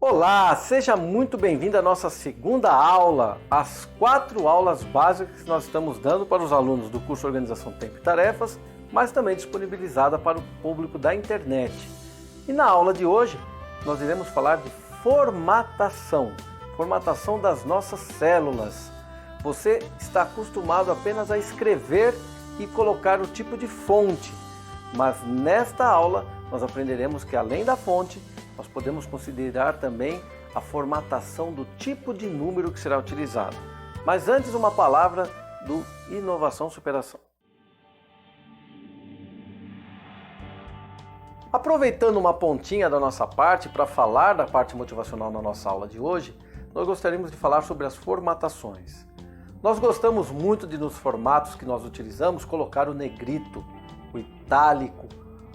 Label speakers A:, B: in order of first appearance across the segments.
A: Olá, seja muito bem-vindo à nossa segunda aula, as 4 aulas básicas que nós estamos dando para os alunos do curso Organização Tempo e Tarefas, mas também disponibilizada para o público da internet. E na aula de hoje, nós iremos falar de formatação das nossas células. Você está acostumado apenas a escrever e colocar o tipo de fonte, mas nesta aula nós aprenderemos que além da fonte, nós podemos considerar também a formatação do tipo de número que será utilizado. Mas antes, uma palavra do Inovação Superação. Aproveitando uma pontinha da nossa parte para falar da parte motivacional na nossa aula de hoje, nós gostaríamos de falar sobre as formatações. Nós gostamos muito de nos formatos que nós utilizamos colocar o negrito, o itálico,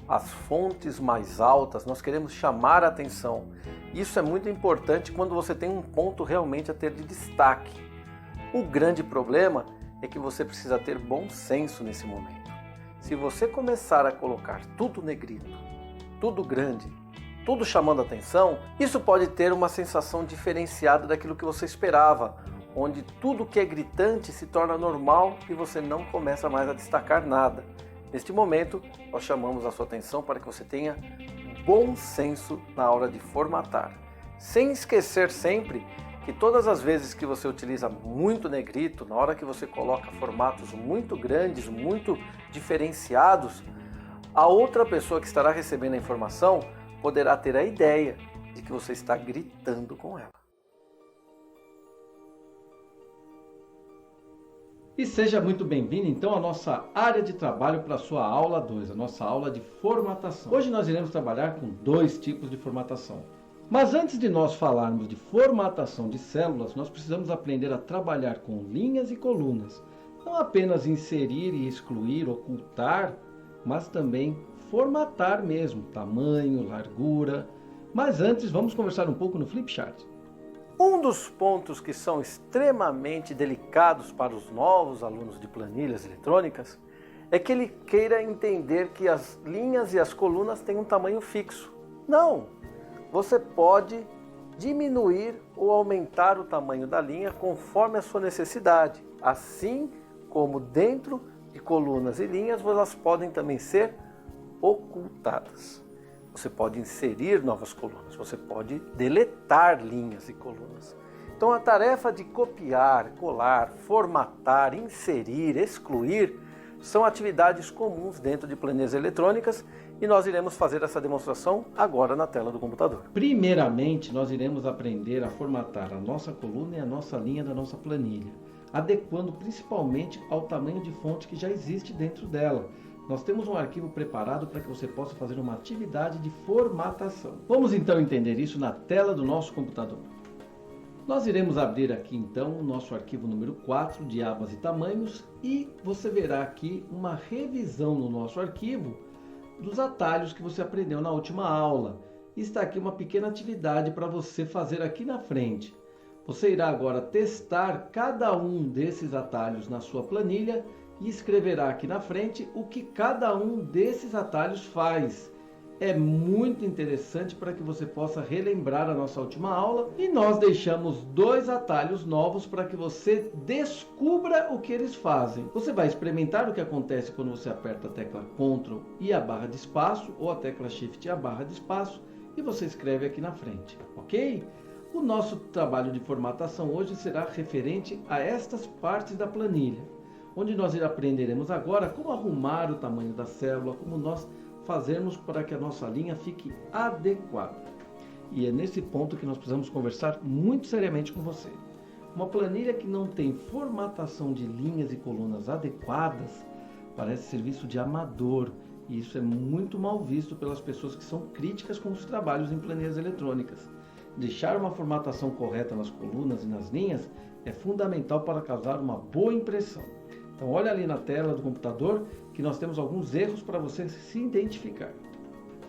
A: as fontes mais altas, nós queremos chamar a atenção. Isso é muito importante quando você tem um ponto realmente a ter de destaque. O grande problema é que você precisa ter bom senso nesse momento. Se você começar a colocar tudo negrito, tudo grande, tudo chamando a atenção, isso pode ter uma sensação diferenciada daquilo que você esperava, onde tudo que é gritante se torna normal e você não começa mais a destacar nada. Neste momento, nós chamamos a sua atenção para que você tenha bom senso na hora de formatar. Sem esquecer sempre que todas as vezes que você utiliza muito negrito, na hora que você coloca formatos muito grandes, muito diferenciados, a outra pessoa que estará recebendo a informação poderá ter a ideia de que você está gritando com ela.
B: E seja muito bem-vindo então à nossa área de trabalho para a sua aula 2, a nossa aula de formatação. Hoje nós iremos trabalhar com 2 tipos de formatação. Mas antes de nós falarmos de formatação de células, nós precisamos aprender a trabalhar com linhas e colunas. Não apenas inserir e excluir, ocultar, mas também formatar mesmo, tamanho, largura. Mas antes vamos conversar um pouco no Flipchart.
A: Um dos pontos que são extremamente delicados para os novos alunos de planilhas eletrônicas é que ele queira entender que as linhas e as colunas têm um tamanho fixo. Não! Você pode diminuir ou aumentar o tamanho da linha conforme a sua necessidade. Assim como dentro de colunas e linhas, elas podem também ser ocultadas. Você pode inserir novas colunas, você pode deletar linhas e colunas. Então a tarefa de copiar, colar, formatar, inserir, excluir são atividades comuns dentro de planilhas eletrônicas e nós iremos fazer essa demonstração agora na tela do computador.
B: Primeiramente, nós iremos aprender a formatar a nossa coluna e a nossa linha da nossa planilha, adequando principalmente ao tamanho de fonte que já existe dentro dela. Nós temos um arquivo preparado para que você possa fazer uma atividade de formatação. Vamos então entender isso na tela do nosso computador. Nós iremos abrir aqui então o nosso arquivo número 4 de abas e tamanhos e você verá aqui uma revisão no nosso arquivo dos atalhos que você aprendeu na última aula. Está aqui uma pequena atividade para você fazer aqui na frente. Você irá agora testar cada um desses atalhos na sua planilha e escreverá aqui na frente o que cada um desses atalhos faz. É muito interessante para que você possa relembrar a nossa última aula e nós deixamos 2 atalhos novos para que você descubra o que eles fazem. Você vai experimentar o que acontece quando você aperta a tecla Ctrl e a barra de espaço ou a tecla Shift e a barra de espaço e você escreve aqui na frente, ok? O nosso trabalho de formatação hoje será referente a estas partes da planilha, onde nós aprenderemos agora como arrumar o tamanho da célula, como nós fazermos para que a nossa linha fique adequada. E é nesse ponto que nós precisamos conversar muito seriamente com você. Uma planilha que não tem formatação de linhas e colunas adequadas parece serviço de amador, e isso é muito mal visto pelas pessoas que são críticas com os trabalhos em planilhas eletrônicas. Deixar uma formatação correta nas colunas e nas linhas é fundamental para causar uma boa impressão. Então olha ali na tela do computador que nós temos alguns erros para você se identificar.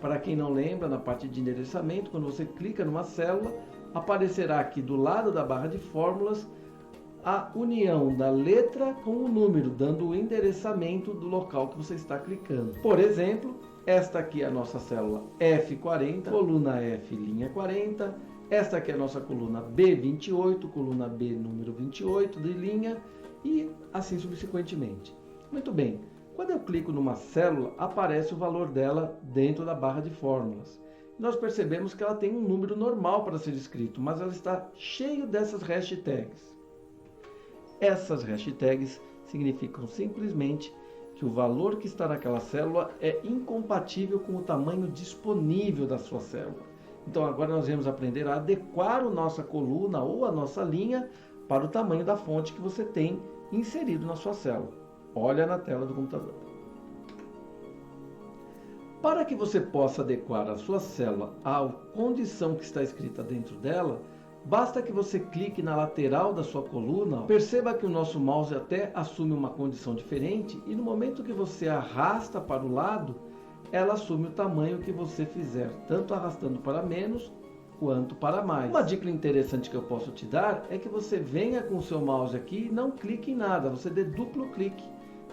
B: Para quem não lembra, na parte de endereçamento, quando você clica numa célula, aparecerá aqui do lado da barra de fórmulas a união da letra com o número, dando o endereçamento do local que você está clicando. Por exemplo, esta aqui é a nossa célula F40, coluna F, linha 40, Esta aqui é a nossa coluna B28, coluna B número 28 de linha e assim subsequentemente. Muito bem, quando eu clico numa célula, aparece o valor dela dentro da barra de fórmulas. Nós percebemos que ela tem um número normal para ser escrito, mas ela está cheia dessas hashtags. Essas hashtags significam simplesmente que o valor que está naquela célula é incompatível com o tamanho disponível da sua célula. Então agora nós vamos aprender a adequar a nossa coluna ou a nossa linha para o tamanho da fonte que você tem inserido na sua célula. Olha na tela do computador. Para que você possa adequar a sua célula à condição que está escrita dentro dela, basta que você clique na lateral da sua coluna. Perceba que o nosso mouse até assume uma condição diferente e no momento que você arrasta para o lado, ela assume o tamanho que você fizer, tanto arrastando para menos quanto para mais. Uma dica interessante que eu posso te dar é que você venha com o seu mouse aqui e não clique em nada, você dê duplo clique.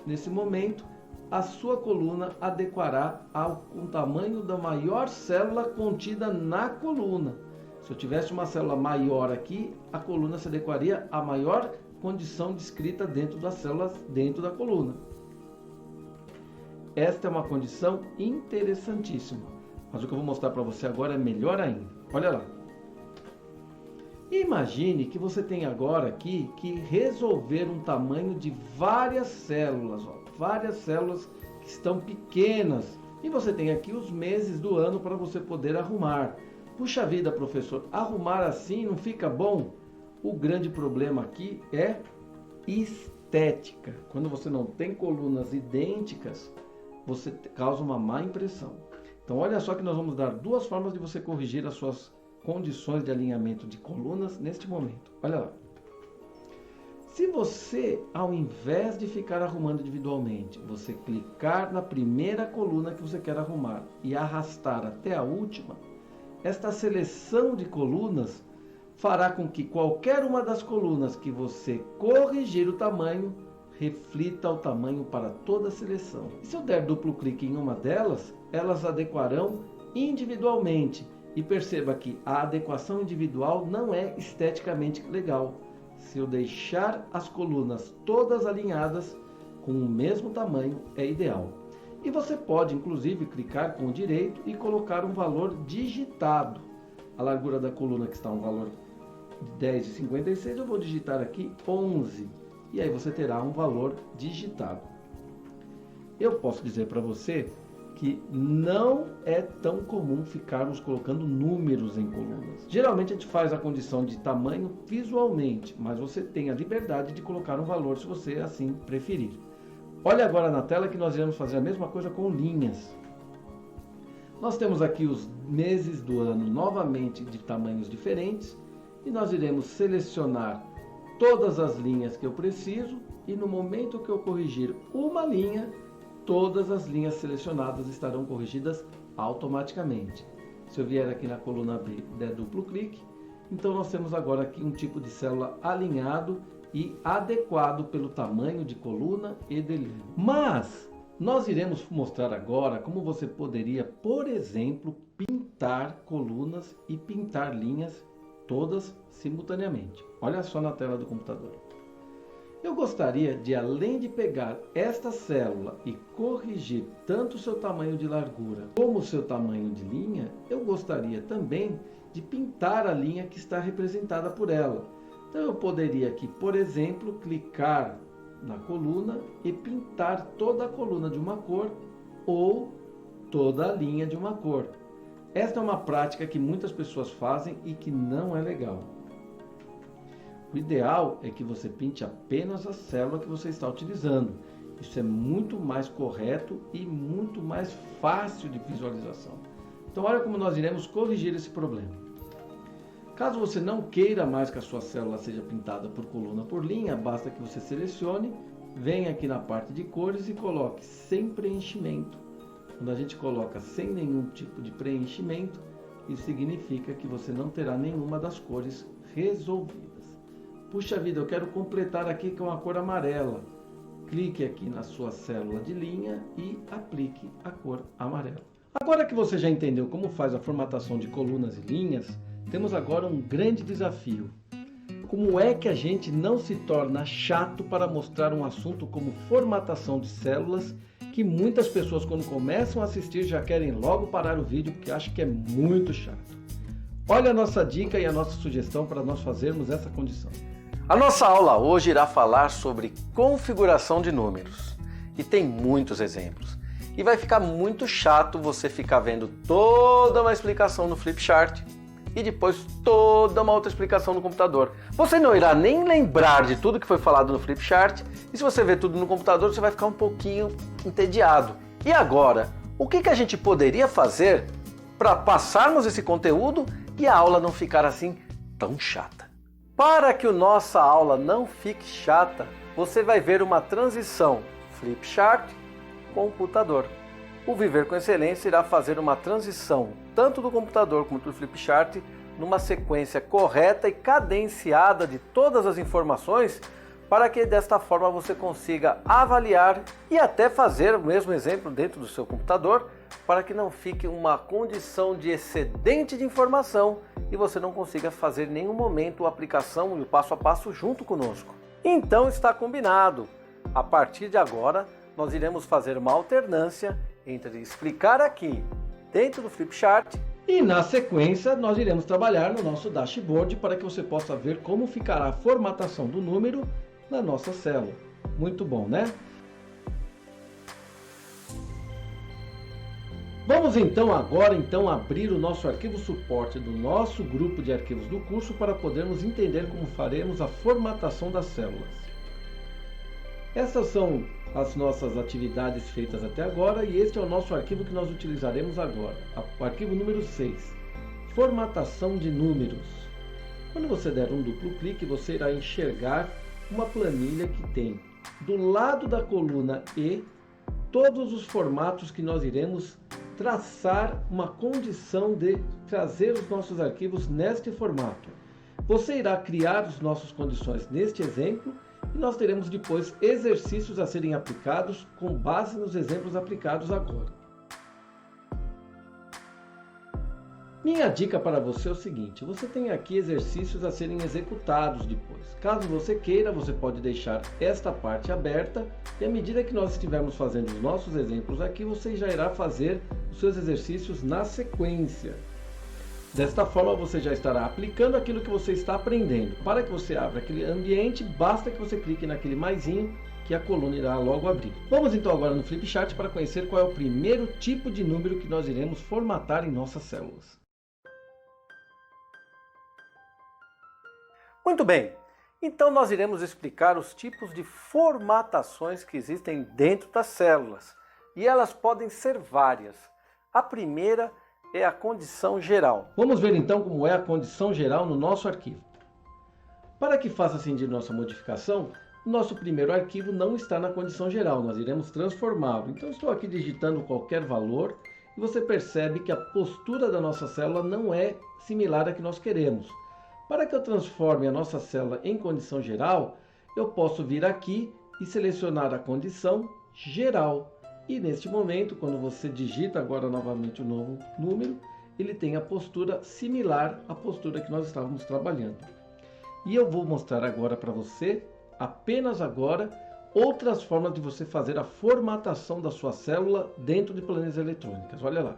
B: Nesse momento, a sua coluna adequará ao tamanho da maior célula contida na coluna. Se eu tivesse uma célula maior aqui, a coluna se adequaria à maior condição descrita dentro das células dentro da coluna. Esta é uma condição interessantíssima, mas o que eu vou mostrar para você agora é melhor ainda. Olha lá. Imagine que você tem agora aqui que resolver um tamanho de várias células, várias células que estão pequenas. E você tem aqui os meses do ano para você poder arrumar. Puxa vida, professor, arrumar assim não fica bom? O grande problema aqui é estética. Quando você não tem colunas idênticas, você causa uma má impressão. Então olha só que nós vamos dar duas formas de você corrigir as suas condições de alinhamento de colunas neste momento. Olha lá. Se você, ao invés de ficar arrumando individualmente, você clicar na primeira coluna que você quer arrumar e arrastar até a última, esta seleção de colunas fará com que qualquer uma das colunas que você corrigir o tamanho, reflita o tamanho para toda a seleção. E se eu der duplo clique em uma delas, elas adequarão individualmente. E perceba que a adequação individual não é esteticamente legal. Se eu deixar as colunas todas alinhadas com o mesmo tamanho, é ideal. E você pode, inclusive, clicar com o direito e colocar um valor digitado. A largura da coluna que está um valor de 10,56, eu vou digitar aqui 11. E aí você terá um valor digitado. Eu posso dizer para você que não é tão comum ficarmos colocando números em colunas. Geralmente a gente faz a condição de tamanho visualmente, mas você tem a liberdade de colocar um valor se você assim preferir. Olha agora na tela que nós iremos fazer a mesma coisa com linhas. Nós temos aqui os meses do ano novamente de tamanhos diferentes e nós iremos selecionar todas as linhas que eu preciso e no momento que eu corrigir uma linha, todas as linhas selecionadas estarão corrigidas automaticamente. Se eu vier aqui na coluna B, der duplo clique, então nós temos agora aqui um tipo de célula alinhado e adequado pelo tamanho de coluna e de linha. Mas nós iremos mostrar agora como você poderia, por exemplo, pintar colunas e pintar linhas todas simultaneamente. Olha só na tela do computador. Eu gostaria de, além de pegar esta célula e corrigir tanto o seu tamanho de largura como o seu tamanho de linha, eu gostaria também de pintar a linha que está representada por ela. Então eu poderia aqui, por exemplo, clicar na coluna e pintar toda a coluna de uma cor ou toda a linha de uma cor. Esta é uma prática que muitas pessoas fazem e que não é legal. O ideal é que você pinte apenas a célula que você está utilizando. Isso é muito mais correto e muito mais fácil de visualização. Então olha como nós iremos corrigir esse problema. Caso você não queira mais que a sua célula seja pintada por coluna por linha, basta que você selecione, venha aqui na parte de cores e coloque sem preenchimento. Quando a gente coloca sem nenhum tipo de preenchimento, isso significa que você não terá nenhuma das cores resolvidas. Puxa vida, eu quero completar aqui com a cor amarela. Clique aqui na sua célula de linha e aplique a cor amarela. Agora que você já entendeu como faz a formatação de colunas e linhas, temos agora um grande desafio. Como é que a gente não se torna chato para mostrar um assunto como formatação de células, que muitas pessoas quando começam a assistir já querem logo parar o vídeo porque acham que é muito chato? Olha a nossa dica e a nossa sugestão para nós fazermos essa condição.
A: A nossa aula hoje irá falar sobre configuração de números e tem muitos exemplos. E vai ficar muito chato você ficar vendo toda uma explicação no flipchart e depois toda uma outra explicação no computador. Você não irá nem lembrar de tudo que foi falado no flipchart e se você ver tudo no computador você vai ficar um pouquinho entediado. E agora, o que a gente poderia fazer para passarmos esse conteúdo e a aula não ficar assim tão chata? Para que a nossa aula não fique chata, você vai ver uma transição flipchart computador. O Viver com Excelência irá fazer uma transição tanto do computador quanto do flipchart numa sequência correta e cadenciada de todas as informações para que desta forma você consiga avaliar e até fazer o mesmo exemplo dentro do seu computador para que não fique uma condição de excedente de informação e você não consiga fazer em nenhum momento a aplicação e o passo a passo junto conosco. Então está combinado. A partir de agora nós iremos fazer uma alternância entre explicar aqui dentro do flipchart
B: e na sequência nós iremos trabalhar no nosso dashboard para que você possa ver como ficará a formatação do número na nossa célula. Muito bom, né? Vamos então agora abrir o nosso arquivo suporte do nosso grupo de arquivos do curso para podermos entender como faremos a formatação das células. Essas são as nossas atividades feitas até agora e este é o nosso arquivo que nós utilizaremos agora, o arquivo número 6, formatação de números. Quando você der um duplo clique, você irá enxergar uma planilha que tem do lado da coluna E todos os formatos que nós iremos traçar uma condição de trazer os nossos arquivos neste formato. Você irá criar as nossas condições neste exemplo e nós teremos depois exercícios a serem aplicados com base nos exemplos aplicados agora. Minha dica para você é o seguinte, você tem aqui exercícios a serem executados depois. Caso você queira, você pode deixar esta parte aberta e à medida que nós estivermos fazendo os nossos exemplos aqui, você já irá fazer os seus exercícios na sequência. Desta forma você já estará aplicando aquilo que você está aprendendo. Para que você abra aquele ambiente, basta que você clique naquele maisinho que a coluna irá logo abrir. Vamos então agora no flipchart para conhecer qual é o primeiro tipo de número que nós iremos formatar em nossas células.
A: Muito bem, então nós iremos explicar os tipos de formatações que existem dentro das células e elas podem ser várias. A primeira é a condição geral.
B: Vamos ver então como é a condição geral no nosso arquivo. Para que faça sentido nossa modificação, o nosso primeiro arquivo não está na condição geral, nós iremos transformá-lo. Então estou aqui digitando qualquer valor e você percebe que a postura da nossa célula não é similar à que nós queremos. Para que eu transforme a nossa célula em condição geral, eu posso vir aqui e selecionar a condição geral. E neste momento, quando você digita agora novamente o novo número, ele tem a postura similar à postura que nós estávamos trabalhando. E eu vou mostrar agora para você, apenas agora, outras formas de você fazer a formatação da sua célula dentro de planilhas eletrônicas. Olha lá.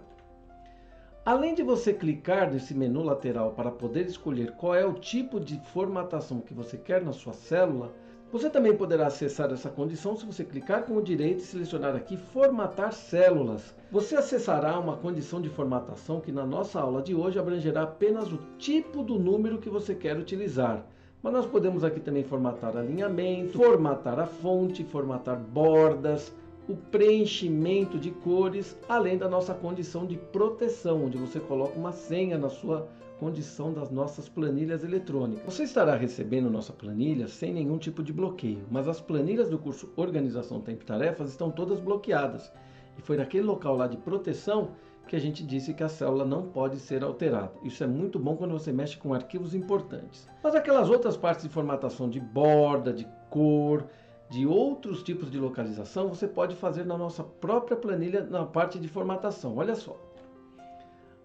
B: Além de você clicar nesse menu lateral para poder escolher qual é o tipo de formatação que você quer na sua célula, você também poderá acessar essa condição se você clicar com o direito e selecionar aqui Formatar Células. Você acessará uma condição de formatação que na nossa aula de hoje abrangerá apenas o tipo do número que você quer utilizar. Mas nós podemos aqui também formatar alinhamento, formatar a fonte, formatar bordas, o preenchimento de cores, além da nossa condição de proteção, onde você coloca uma senha na sua condição das nossas planilhas eletrônicas. Você estará recebendo nossa planilha sem nenhum tipo de bloqueio, mas as planilhas do curso Organização Tempo e Tarefas estão todas bloqueadas. E foi naquele local lá de proteção que a gente disse que a célula não pode ser alterada. Isso é muito bom quando você mexe com arquivos importantes. Mas aquelas outras partes de formatação de borda, de cor, de outros tipos de localização, você pode fazer na nossa própria planilha na parte de formatação. Olha só.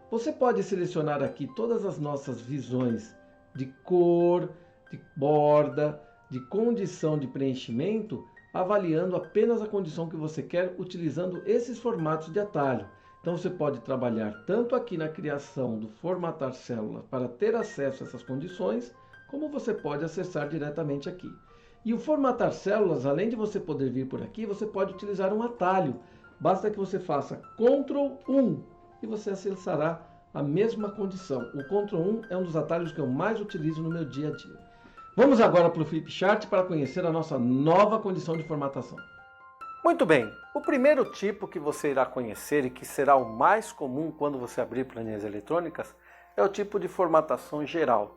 B: Você pode selecionar aqui todas as nossas visões de cor, de borda, de condição de preenchimento, avaliando apenas a condição que você quer utilizando esses formatos de atalho. Então você pode trabalhar tanto aqui na criação do formatar célula para ter acesso a essas condições, como você pode acessar diretamente aqui. E o formatar células, além de você poder vir por aqui, você pode utilizar um atalho. Basta que você faça Ctrl 1 e você acessará a mesma condição. O Ctrl 1 é um dos atalhos que eu mais utilizo no meu dia a dia. Vamos agora para o Flipchart para conhecer a nossa nova condição de formatação.
A: Muito bem, o primeiro tipo que você irá conhecer e que será o mais comum quando você abrir planilhas eletrônicas é o tipo de formatação geral,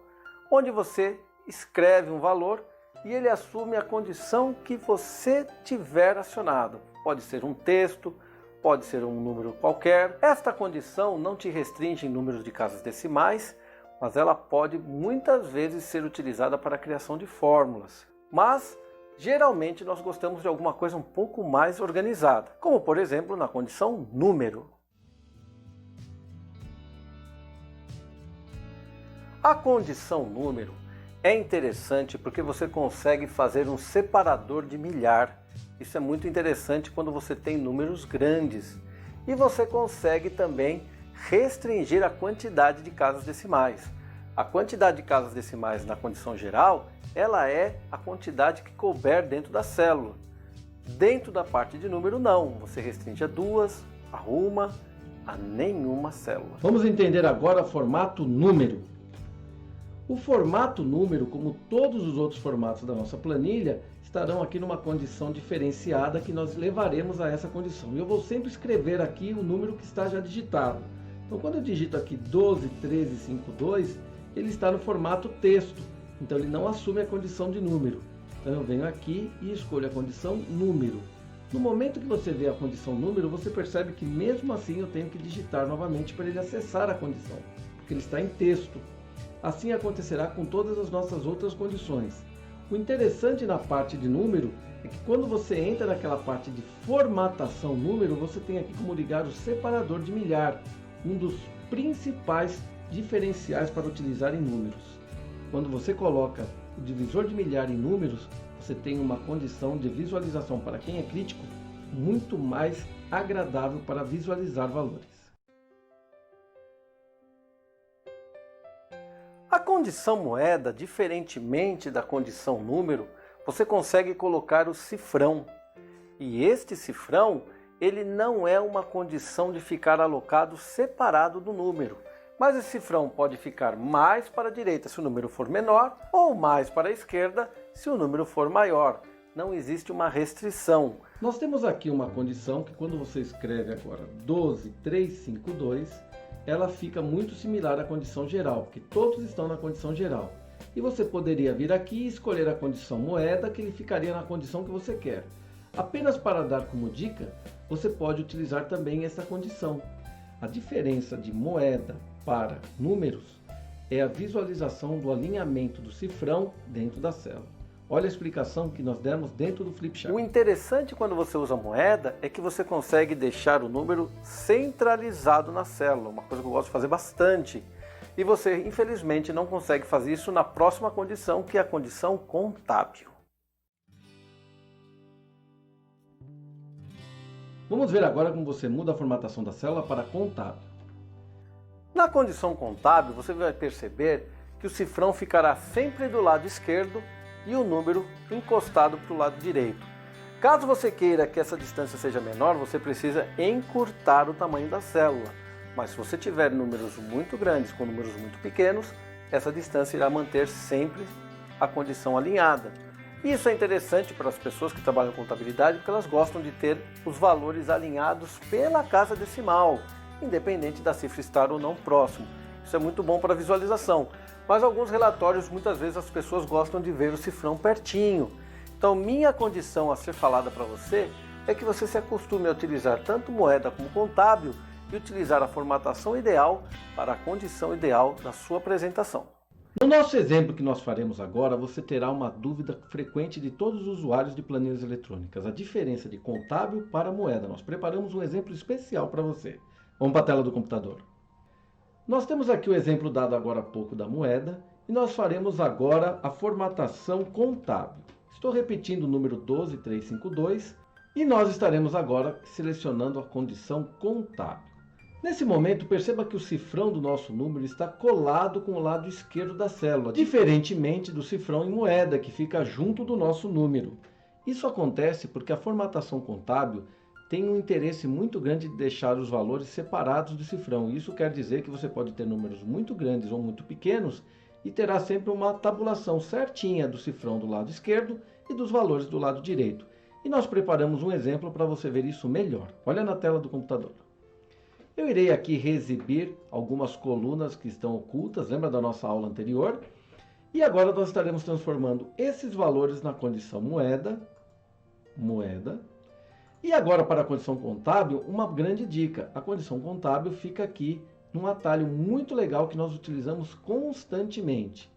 A: onde você escreve um valor e ele assume a condição que você tiver acionado. Pode ser um texto, pode ser um número qualquer. Esta condição não te restringe em números de casas decimais, mas ela pode muitas vezes ser utilizada para a criação de fórmulas. Mas geralmente nós gostamos de alguma coisa um pouco mais organizada, como por exemplo na condição número. A condição número é interessante porque você consegue fazer um separador de milhar. Isso é muito interessante quando você tem números grandes. E você consegue também restringir a quantidade de casas decimais. A quantidade de casas decimais na condição geral, ela é a quantidade que couber dentro da célula. Dentro da parte de número não, você restringe a duas, a uma, a nenhuma célula.
B: Vamos entender agora o formato número. O formato número, como todos os outros formatos da nossa planilha, estarão aqui numa condição diferenciada que nós levaremos a essa condição. E eu vou sempre escrever aqui o número que está já digitado. Então quando eu digito aqui 121352, ele está no formato texto. Então ele não assume a condição de número. Então eu venho aqui e escolho a condição número. No momento que você vê a condição número, você percebe que mesmo assim eu tenho que digitar novamente para ele acessar a condição, porque ele está em texto. Assim acontecerá com todas as nossas outras condições. O interessante na parte de número é que quando você entra naquela parte de formatação número, você tem aqui como ligar o separador de milhar, um dos principais diferenciais para utilizar em números. Quando você coloca o divisor de milhar em números, você tem uma condição de visualização para quem é crítico muito mais agradável para visualizar valores.
A: A condição moeda, diferentemente da condição número, você consegue colocar o cifrão. E este cifrão, ele não é uma condição de ficar alocado separado do número. Mas esse cifrão pode ficar mais para a direita se o número for menor ou mais para a esquerda se o número for maior. Não existe uma restrição.
B: Nós temos aqui uma condição que quando você escreve agora 12352, ela fica muito similar à condição geral, porque todos estão na condição geral. E você poderia vir aqui e escolher a condição moeda, que ele ficaria na condição que você quer. Apenas para dar como dica, você pode utilizar também essa condição. A diferença de moeda para números é a visualização do alinhamento do cifrão dentro da célula. Olha a explicação que nós demos dentro do Flipchart.
A: O interessante quando você usa moeda é que você consegue deixar o número centralizado na célula, uma coisa que eu gosto de fazer bastante. E você, infelizmente, não consegue fazer isso na próxima condição, que é a condição contábil.
B: Vamos ver agora como você muda a formatação da célula para contábil.
A: Na condição contábil, você vai perceber que o cifrão ficará sempre do lado esquerdo e o número encostado para o lado direito. Caso você queira que essa distância seja menor, você precisa encurtar o tamanho da célula. Mas se você tiver números muito grandes com números muito pequenos, essa distância irá manter sempre a condição alinhada. Isso é interessante para as pessoas que trabalham com contabilidade, porque elas gostam de ter os valores alinhados pela casa decimal, independente da cifra estar ou não próximo. Isso é muito bom para a visualização. Mas alguns relatórios, muitas vezes as pessoas gostam de ver o cifrão pertinho. Então minha condição a ser falada para você é que você se acostume a utilizar tanto moeda como contábil e utilizar a formatação ideal para a condição ideal da sua apresentação.
B: No nosso exemplo que nós faremos agora, você terá uma dúvida frequente de todos os usuários de planilhas eletrônicas, a diferença de contábil para moeda. Nós preparamos um exemplo especial para você. Vamos para a tela do computador. Nós temos aqui o exemplo dado agora há pouco da moeda e nós faremos agora a formatação contábil. Estou repetindo o número 12352 e nós estaremos agora selecionando a condição contábil. Nesse momento, perceba que o cifrão do nosso número está colado com o lado esquerdo da célula, diferentemente do cifrão em moeda, que fica junto do nosso número. Isso acontece porque a formatação contábil tem um interesse muito grande de deixar os valores separados do cifrão. Isso quer dizer que você pode ter números muito grandes ou muito pequenos e terá sempre uma tabulação certinha do cifrão do lado esquerdo e dos valores do lado direito. E nós preparamos um exemplo para você ver isso melhor. Olha na tela do computador. Eu irei aqui reexibir algumas colunas que estão ocultas, lembra da nossa aula anterior? E agora nós estaremos transformando esses valores na condição moeda. E agora para a condição contábil, uma grande dica. A condição contábil fica aqui num atalho muito legal que nós utilizamos constantemente.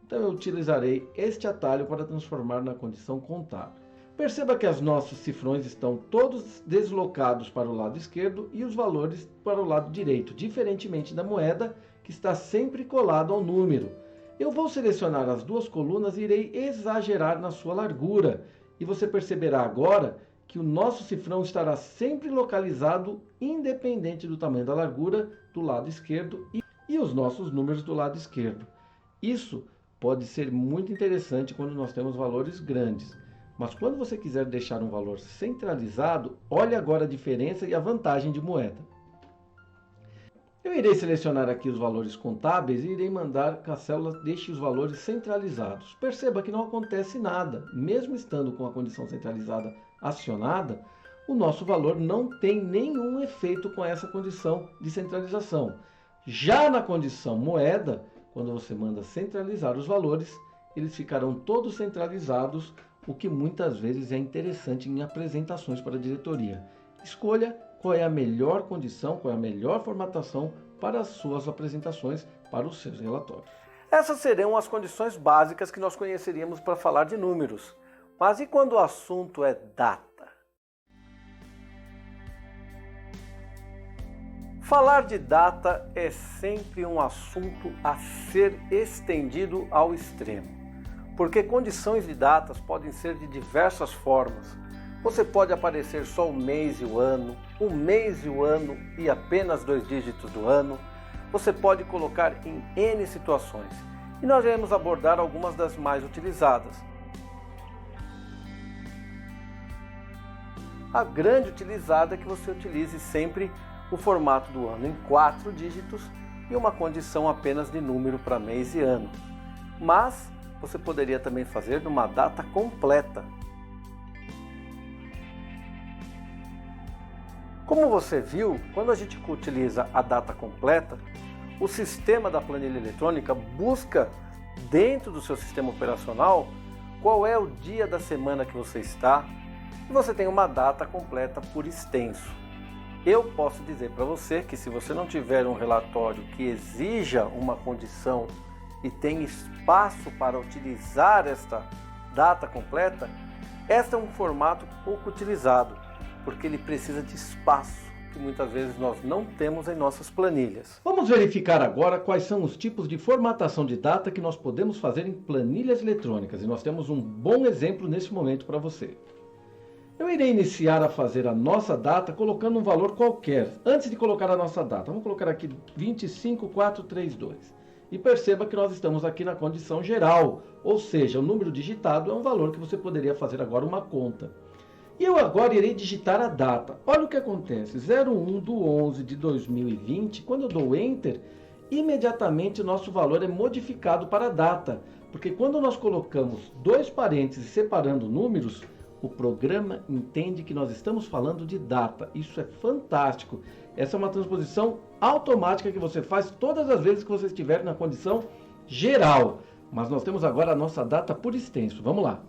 B: Então eu utilizarei este atalho para transformar na condição contábil. Perceba que os nossos cifrões estão todos deslocados para o lado esquerdo e os valores para o lado direito, diferentemente da moeda que está sempre colado ao número. Eu vou selecionar as duas colunas e irei exagerar na sua largura. E você perceberá agora que o nosso cifrão estará sempre localizado independente do tamanho da largura do lado esquerdo e os nossos números do lado esquerdo. Isso pode ser muito interessante quando nós temos valores grandes. Mas quando você quiser deixar um valor centralizado, olhe agora a diferença e a vantagem de moeda. Eu irei selecionar aqui os valores contábeis e irei mandar que a célula deixe os valores centralizados. Perceba que não acontece nada. Mesmo estando com a condição centralizada acionada, o nosso valor não tem nenhum efeito com essa condição de centralização. Já na condição moeda, quando você manda centralizar os valores, eles ficarão todos centralizados, o que muitas vezes é interessante em apresentações para a diretoria. Escolha qual é a melhor condição, qual é a melhor formatação para as suas apresentações, para os seus relatórios.
A: Essas serão as condições básicas que nós conheceríamos para falar de números. Mas e quando o assunto é data? Falar de data é sempre um assunto a ser estendido ao extremo, porque condições de datas podem ser de diversas formas. Você pode aparecer só o mês e o ano e apenas 2 dígitos do ano. Você pode colocar em N situações, e nós iremos abordar algumas das mais utilizadas. A grande utilizada é que você utilize sempre o formato do ano em 4 dígitos e uma condição apenas de número para mês e ano. Mas você poderia também fazer numa data completa. Como você viu, quando a gente utiliza a data completa, o sistema da planilha eletrônica busca dentro do seu sistema operacional qual é o dia da semana que você está e você tem uma data completa por extenso. Eu posso dizer para você que se você não tiver um relatório que exija uma condição e tem espaço para utilizar esta data completa, este é um formato pouco utilizado, porque ele precisa de espaço, que muitas vezes nós não temos em nossas planilhas.
B: Vamos verificar agora quais são os tipos de formatação de data que nós podemos fazer em planilhas eletrônicas, e nós temos um bom exemplo nesse momento para você. Eu irei iniciar a fazer a nossa data colocando um valor qualquer. Antes de colocar a nossa data, vamos colocar aqui 25432. E perceba que nós estamos aqui na condição geral, ou seja, o número digitado é um valor que você poderia fazer agora uma conta. E eu agora irei digitar a data. Olha o que acontece, 01/11 de 2020, quando eu dou Enter, imediatamente o nosso valor é modificado para a data, porque quando nós colocamos 2 parênteses separando números, o programa entende que nós estamos falando de data. Isso é fantástico. Essa é uma transposição automática que você faz todas as vezes que você estiver na condição geral. Mas nós temos agora a nossa data por extenso. Vamos lá.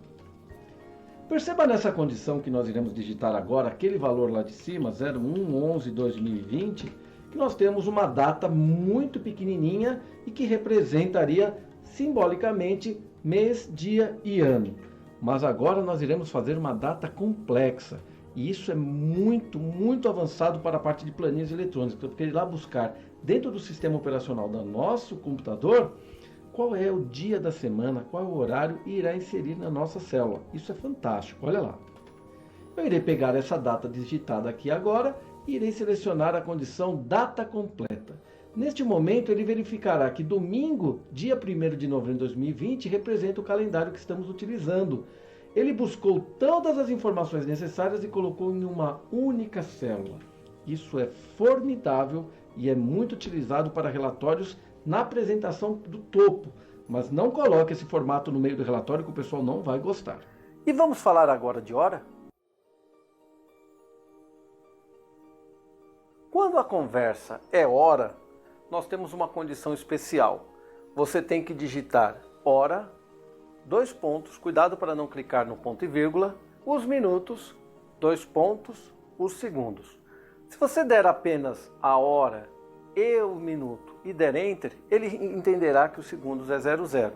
B: Perceba nessa condição que nós iremos digitar agora, aquele valor lá de cima, 01/11/2020, que nós temos uma data muito pequenininha e que representaria simbolicamente mês, dia e ano. Mas agora nós iremos fazer uma data complexa. E isso é muito avançado para a parte de planilhas eletrônicas, porque irá buscar dentro do sistema operacional do nosso computador, qual é o dia da semana, qual é o horário e irá inserir na nossa célula. Isso é fantástico, olha lá. Eu irei pegar essa data digitada aqui agora e irei selecionar a condição data completa. Neste momento, ele verificará que domingo, dia 1º de novembro de 2020, representa o calendário que estamos utilizando. Ele buscou todas as informações necessárias e colocou em uma única célula. Isso é formidável e é muito utilizado para relatórios na apresentação do topo. Mas não coloque esse formato no meio do relatório que o pessoal não vai gostar.
A: E vamos falar agora de hora? Quando a conversa é hora, nós temos uma condição especial. Você tem que digitar hora, 2 pontos, cuidado para não clicar no ponto e vírgula, os minutos, 2 pontos, os segundos. Se você der apenas a hora e o minuto e der Enter, ele entenderá que os segundos é 00.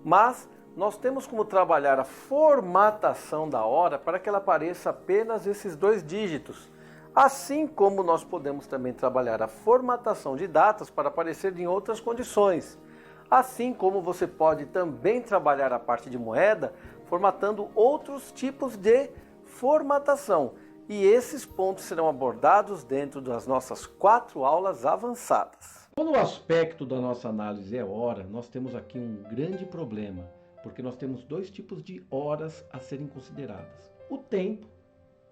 A: Mas nós temos como trabalhar a formatação da hora para que ela apareça apenas esses 2 dígitos. Assim como nós podemos também trabalhar a formatação de datas para aparecer em outras condições. Assim como você pode também trabalhar a parte de moeda, formatando outros tipos de formatação. E esses pontos serão abordados dentro das nossas 4 aulas avançadas.
B: Quando o aspecto da nossa análise é hora, nós temos aqui um grande problema, porque nós temos 2 tipos de horas a serem consideradas. O tempo,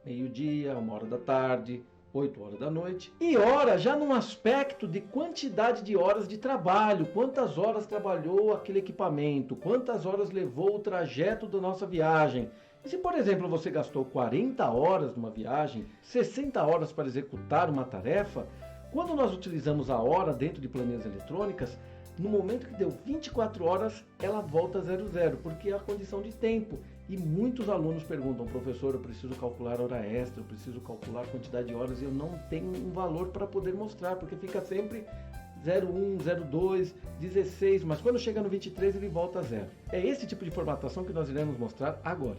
B: meio-dia, 1h da tarde, 8h da noite. E hora já num aspecto de quantidade de horas de trabalho. Quantas horas trabalhou aquele equipamento? Quantas horas levou o trajeto da nossa viagem? E se, por exemplo, você gastou 40 horas numa viagem, 60 horas para executar uma tarefa, quando nós utilizamos a hora dentro de planilhas eletrônicas, no momento que deu 24 horas, ela volta a 00, porque é a condição de tempo. E muitos alunos perguntam, professor, eu preciso calcular hora extra, eu preciso calcular a quantidade de horas e eu não tenho um valor para poder mostrar, porque fica sempre 01, 02, 16, mas quando chega no 23 ele volta a 0. É esse tipo de formatação que nós iremos mostrar agora.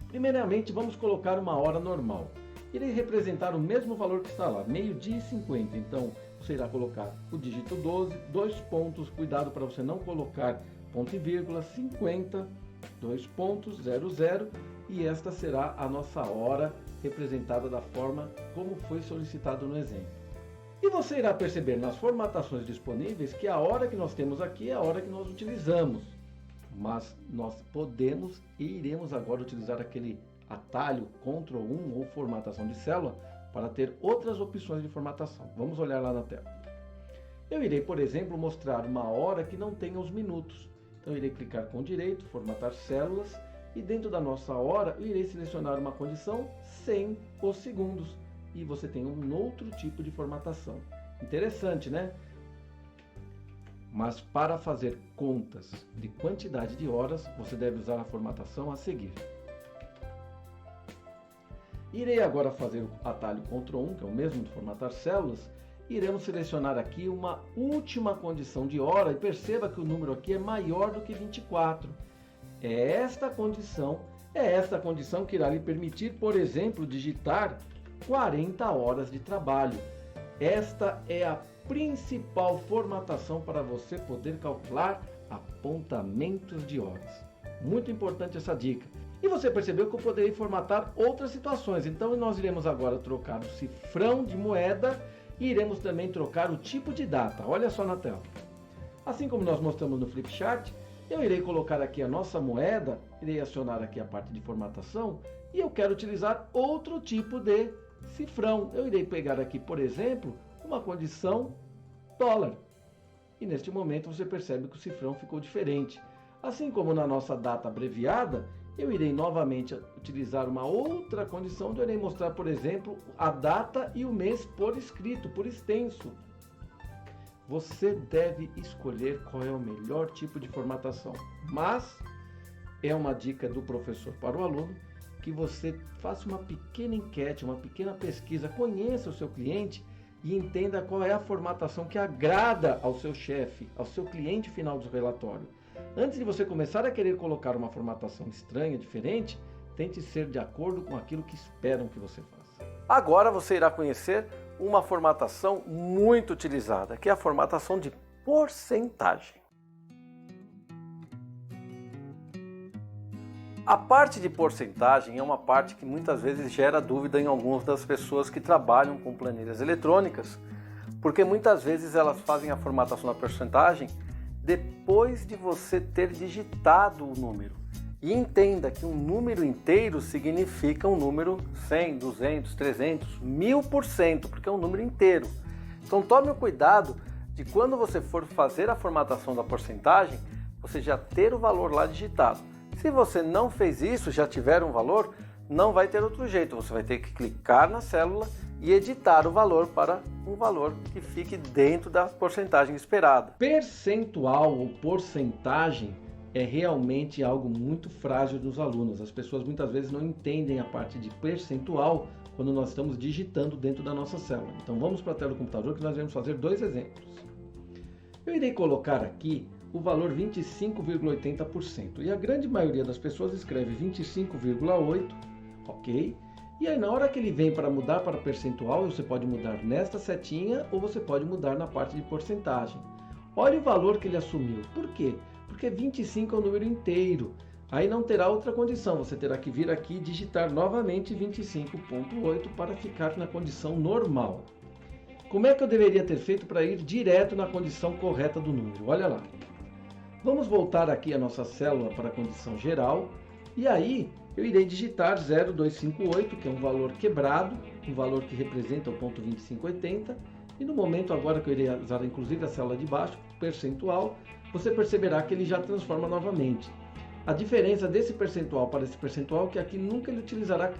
B: Primeiramente, vamos colocar uma hora normal. Irei representar o mesmo valor que está lá, meio-dia e 50. Então, você irá colocar o dígito 12, 2 pontos, cuidado para você não colocar ponto e vírgula, 50, 2 pontos, 00, e esta será a nossa hora representada da forma como foi solicitado no exemplo. E você irá perceber nas formatações disponíveis que a hora que nós temos aqui é a hora que nós utilizamos. Mas nós podemos e iremos agora utilizar aquele atalho Ctrl 1 ou formatação de célula para ter outras opções de formatação. Vamos olhar lá na tela. Eu irei, por exemplo, mostrar uma hora que não tenha os minutos. Então, eu irei clicar com direito, formatar células, e dentro da nossa hora, eu irei selecionar uma condição sem os segundos. E você tem um outro tipo de formatação. Interessante, né? Mas para fazer contas de quantidade de horas, você deve usar a formatação a seguir. Irei agora fazer o atalho Ctrl 1, que é o mesmo de formatar células. Iremos selecionar aqui uma última condição de hora e perceba que o número aqui é maior do que 24. É esta condição que irá lhe permitir, por exemplo, digitar 40 horas de trabalho. Esta é a principal formatação para você poder calcular apontamentos de horas. Muito importante essa dica. E você percebeu que eu poderei formatar outras situações. Então nós iremos agora trocar o cifrão de moeda e iremos também trocar o tipo de data. Olha só na tela. Assim como nós mostramos no Flipchart, eu irei colocar aqui a nossa moeda, irei acionar aqui a parte de formatação e eu quero utilizar outro tipo de cifrão. Eu irei pegar aqui, por exemplo, uma condição dólar. E neste momento você percebe que o cifrão ficou diferente. Assim como na nossa data abreviada, eu irei novamente utilizar uma outra condição, onde eu irei mostrar, por exemplo, a data e o mês por escrito, por extenso. Você deve escolher qual é o melhor tipo de formatação, mas é uma dica do professor para o aluno, que você faça uma pequena enquete, uma pequena pesquisa, conheça o seu cliente e entenda qual é a formatação que agrada ao seu chefe, ao seu cliente final do relatório. Antes de você começar a querer colocar uma formatação estranha, diferente, tente ser de acordo com aquilo que esperam que você faça.
A: Agora você irá conhecer uma formatação muito utilizada, que é a formatação de porcentagem. A parte de porcentagem é uma parte que muitas vezes gera dúvida em algumas das pessoas que trabalham com planilhas eletrônicas, porque muitas vezes elas fazem a formatação da porcentagem depois de você ter digitado o número. E entenda que um número inteiro significa um número 100, 200, 300, 1000%, porque é um número inteiro. Então tome o cuidado de quando você for fazer a formatação da porcentagem, você já ter o valor lá digitado. Se você não fez isso, já tiver um valor, não vai ter outro jeito. Você vai ter que clicar na célula e editar o valor para um valor que fique dentro da porcentagem esperada.
B: Percentual ou porcentagem é realmente algo muito frágil dos alunos. As pessoas muitas vezes não entendem a parte de percentual quando nós estamos digitando dentro da nossa célula. Então vamos para a tela do computador que nós vamos fazer dois exemplos. Eu irei colocar aqui o valor 25,80%. E a grande maioria das pessoas escreve 25,8%, ok? E aí na hora que ele vem para mudar para percentual, você pode mudar nesta setinha ou você pode mudar na parte de porcentagem. Olha o valor que ele assumiu. Por quê? Porque 25 é um número inteiro. Aí não terá outra condição, você terá que vir aqui e digitar novamente 25,8 para ficar na condição normal. Como é que eu deveria ter feito para ir direto na condição correta do número? Olha lá. Vamos voltar aqui a nossa célula para a condição geral e aí eu irei digitar 0,258, que é um valor quebrado, um valor que representa o ponto 2580, e no momento agora que eu irei usar inclusive a célula de baixo, percentual, você perceberá que ele já transforma novamente. A diferença desse percentual para esse percentual é que aqui nunca ele utilizará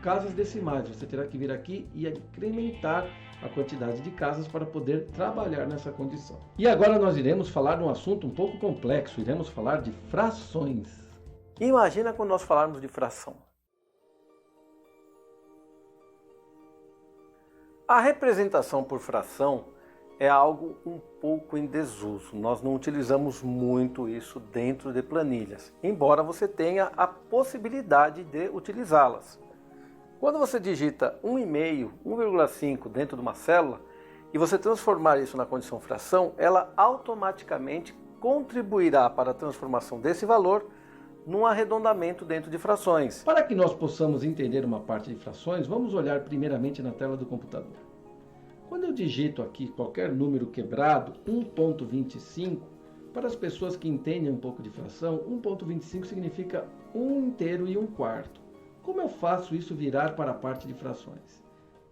B: casas decimais, você terá que vir aqui e incrementar a quantidade de casas para poder trabalhar nessa condição. E agora nós iremos falar de um assunto um pouco complexo, iremos falar de frações.
A: Imagina quando nós falarmos de fração. A representação por fração é algo um pouco em desuso. Nós não utilizamos muito isso dentro de planilhas, embora você tenha a possibilidade de utilizá-las. Quando você digita 1,5, 1,5 dentro de uma célula e você transformar isso na condição fração, ela automaticamente contribuirá para a transformação desse valor num arredondamento dentro de frações.
B: Para que nós possamos entender uma parte de frações, vamos olhar primeiramente na tela do computador. Quando eu digito aqui qualquer número quebrado, 1,25, para as pessoas que entendem um pouco de fração, 1,25 significa 1 inteiro e 1 quarto. Como eu faço isso virar para a parte de frações?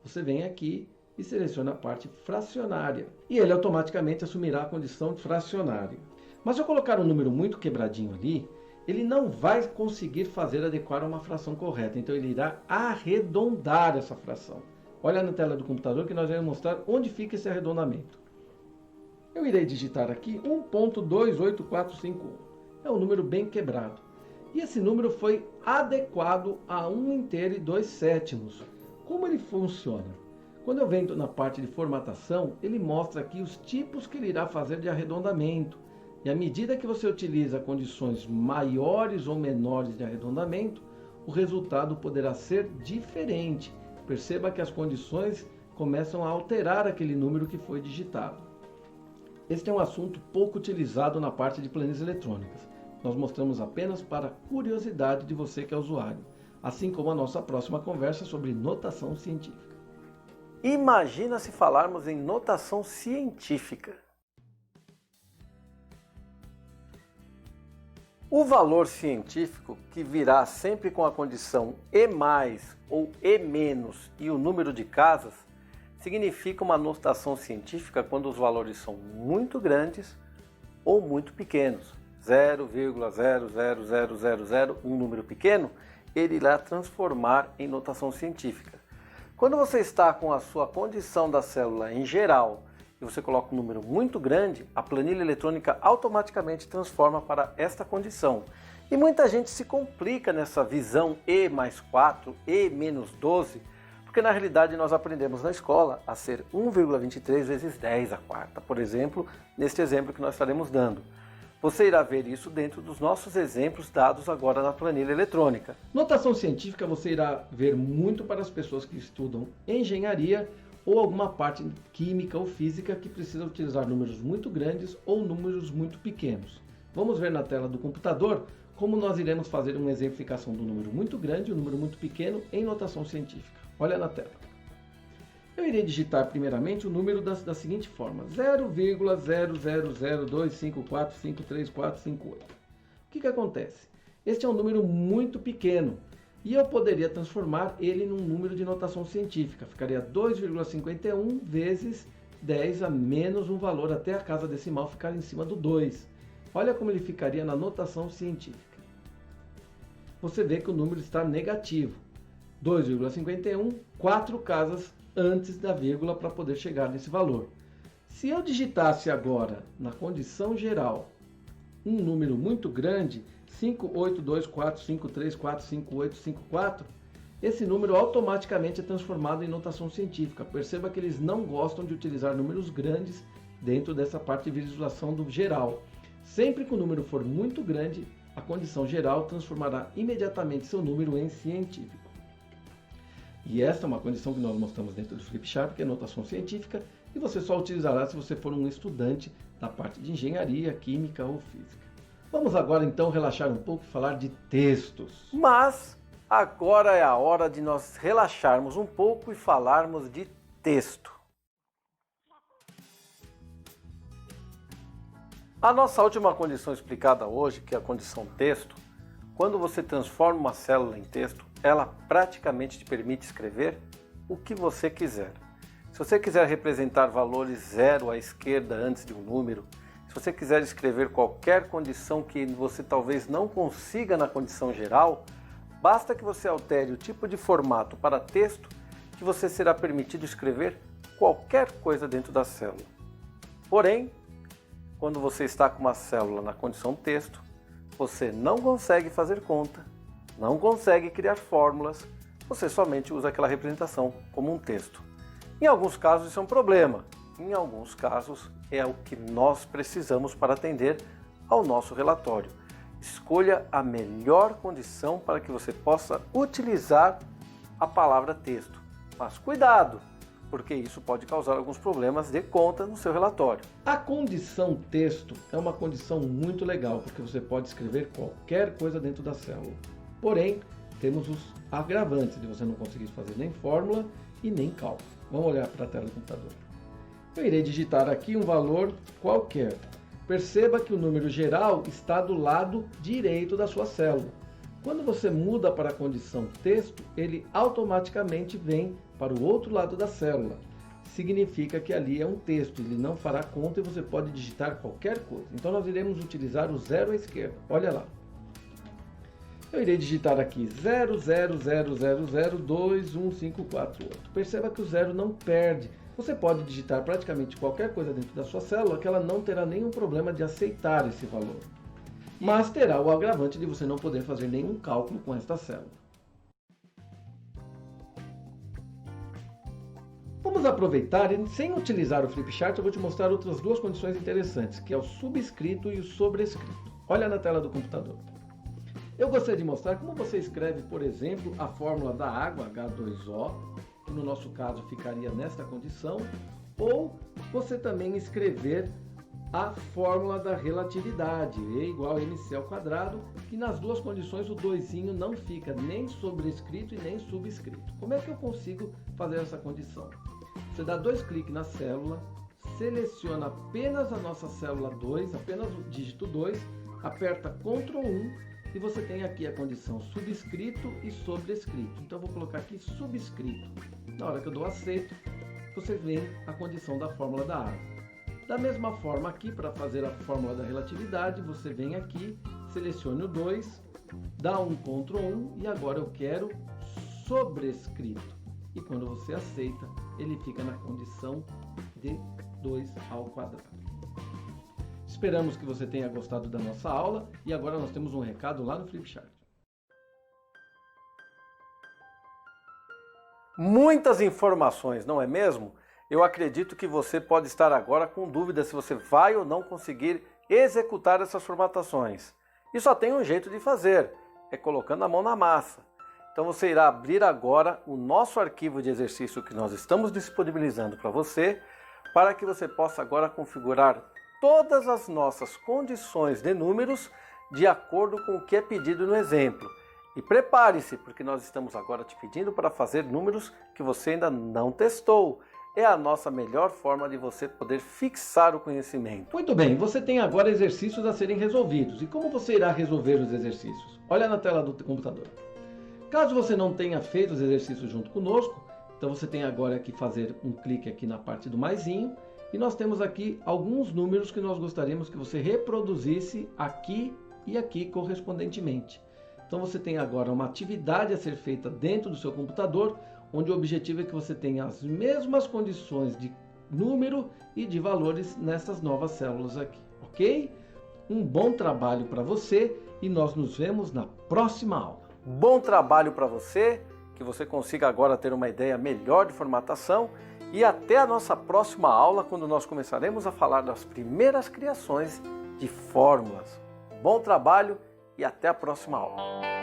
B: Você vem aqui e seleciona a parte fracionária e ele automaticamente assumirá a condição fracionária. Mas se eu colocar um número muito quebradinho ali, ele não vai conseguir fazer adequar a uma fração correta, então ele irá arredondar essa fração. Olha na tela do computador que nós vamos mostrar onde fica esse arredondamento. Eu irei digitar aqui 1,28451. É um número bem quebrado. E esse número foi adequado a 1 inteiro e 2 sétimos. Como ele funciona? Quando eu venho na parte de formatação, ele mostra aqui os tipos que ele irá fazer de arredondamento. E à medida que você utiliza condições maiores ou menores de arredondamento, o resultado poderá ser diferente. Perceba que as condições começam a alterar aquele número que foi digitado. Este é um assunto pouco utilizado na parte de planilhas eletrônicas. Nós mostramos apenas para curiosidade de você que é usuário, assim como a nossa próxima conversa sobre notação científica.
A: Imagina se falarmos em notação científica. O valor científico, que virá sempre com a condição E+, ou E- e o número de casas, significa uma notação científica quando os valores são muito grandes ou muito pequenos. 0,00000, um número pequeno, ele irá transformar em notação científica. Quando você está com a sua condição da célula em geral e você coloca um número muito grande, a planilha eletrônica automaticamente transforma para esta condição. E muita gente se complica nessa visão E mais 4, E menos 12, porque na realidade nós aprendemos na escola a ser 1,23 vezes 10 à quarta, por exemplo, neste exemplo que nós estaremos dando. Você irá ver isso dentro dos nossos exemplos dados agora na planilha eletrônica.
B: Notação científica você irá ver muito para as pessoas que estudam engenharia ou alguma parte química ou física que precisa utilizar números muito grandes ou números muito pequenos. Vamos ver na tela do computador como nós iremos fazer uma exemplificação do número muito grande e um número muito pequeno em notação científica. Olha na tela. Eu irei digitar primeiramente o número da seguinte forma: 0,0002545345345. O que acontece? Este é um número muito pequeno e eu poderia transformar ele num número de notação científica. Ficaria 2,51 vezes 10 a menos um valor até a casa decimal ficar em cima do 2. Olha como ele ficaria na notação científica. Você vê que o número está negativo. 2,51, 4 casas antes da vírgula para poder chegar nesse valor. Se eu digitasse agora, na condição geral, um número muito grande, 58245345854, esse número automaticamente é transformado em notação científica. Perceba que eles não gostam de utilizar números grandes dentro dessa parte de visualização do geral. Sempre que o número for muito grande, a condição geral transformará imediatamente seu número em científico. E esta é uma condição que nós mostramos dentro do Flipchart, que é notação científica, e você só utilizará se você for um estudante da parte de engenharia, química ou física. Vamos agora então relaxar um pouco e falar de textos.
A: Mas agora é a hora de nós relaxarmos um pouco e falarmos de texto. A nossa última condição explicada hoje, que é a condição texto, quando você transforma uma célula em texto, ela praticamente te permite escrever o que você quiser. Se você quiser representar valores zero à esquerda antes de um número, se você quiser escrever qualquer condição que você talvez não consiga na condição geral, basta que você altere o tipo de formato para texto que você será permitido escrever qualquer coisa dentro da célula. Porém, quando você está com uma célula na condição texto, você não consegue fazer conta, não consegue criar fórmulas, você somente usa aquela representação como um texto. Em alguns casos isso é um problema, em alguns casos é o que nós precisamos para atender ao nosso relatório. Escolha a melhor condição para que você possa utilizar a palavra texto. Mas cuidado, porque isso pode causar alguns problemas de conta no seu relatório.
B: A condição texto é uma condição muito legal, porque você pode escrever qualquer coisa dentro da célula. Porém, temos os agravantes de você não conseguir fazer nem fórmula e nem cálculo. Vamos olhar para a tela do computador. Eu irei digitar aqui um valor qualquer. Perceba que o número geral está do lado direito da sua célula. Quando você muda para a condição texto, ele automaticamente vem para o outro lado da célula. Significa que ali é um texto, ele não fará conta e você pode digitar qualquer coisa. Então nós iremos utilizar o zero à esquerda. Olha lá. Eu irei digitar aqui 0,000021548. Perceba que o zero não perde. Você pode digitar praticamente qualquer coisa dentro da sua célula que ela não terá nenhum problema de aceitar esse valor. Mas terá o agravante de você não poder fazer nenhum cálculo com esta célula. Vamos aproveitar e, sem utilizar o Flipchart, eu vou te mostrar outras duas condições interessantes, que é o subscrito e o sobrescrito. Olha na tela do computador. Eu gostaria de mostrar como você escreve, por exemplo, a fórmula da água, H2O, que no nosso caso ficaria nesta condição, ou você também escrever a fórmula da relatividade, E igual a mc ao quadrado, que nas duas condições o doisinho não fica nem sobrescrito e nem subscrito. Como é que eu consigo fazer essa condição? Você dá dois cliques na célula, seleciona apenas a nossa célula 2, apenas o dígito 2, aperta Ctrl 1 e você tem aqui a condição subscrito e sobrescrito. Então eu vou colocar aqui subscrito. Na hora que eu dou aceito, você vê a condição da fórmula da água. Da mesma forma aqui, para fazer a fórmula da relatividade, você vem aqui, selecione o 2, dá um Ctrl 1 e agora eu quero sobrescrito. E quando você aceita, ele fica na condição de 2 ao quadrado. Esperamos que você tenha gostado da nossa aula e agora nós temos um recado lá no Flipchart.
A: Muitas informações, não é mesmo? Eu acredito que você pode estar agora com dúvida se você vai ou não conseguir executar essas formatações. E só tem um jeito de fazer, é colocando a mão na massa. Então você irá abrir agora o nosso arquivo de exercício que nós estamos disponibilizando para você, para que você possa agora configurar todas as nossas condições de números de acordo com o que é pedido no exemplo. E prepare-se, porque nós estamos agora te pedindo para fazer números que você ainda não testou. É a nossa melhor forma de você poder fixar o conhecimento.
B: Muito bem, você tem agora exercícios a serem resolvidos. E como você irá resolver os exercícios? Olha na tela do computador. Caso você não tenha feito os exercícios junto conosco, então você tem agora que fazer um clique aqui na parte do maisinho. E nós temos aqui alguns números que nós gostaríamos que você reproduzisse aqui e aqui correspondentemente. Então você tem agora uma atividade a ser feita dentro do seu computador, onde o objetivo é que você tenha as mesmas condições de número e de valores nessas novas células aqui, ok? Um bom trabalho para você e nós nos vemos na próxima aula.
A: Bom trabalho para você, que você consiga agora ter uma ideia melhor de formatação e até a nossa próxima aula, quando nós começaremos a falar das primeiras criações de fórmulas. Bom trabalho e até a próxima aula.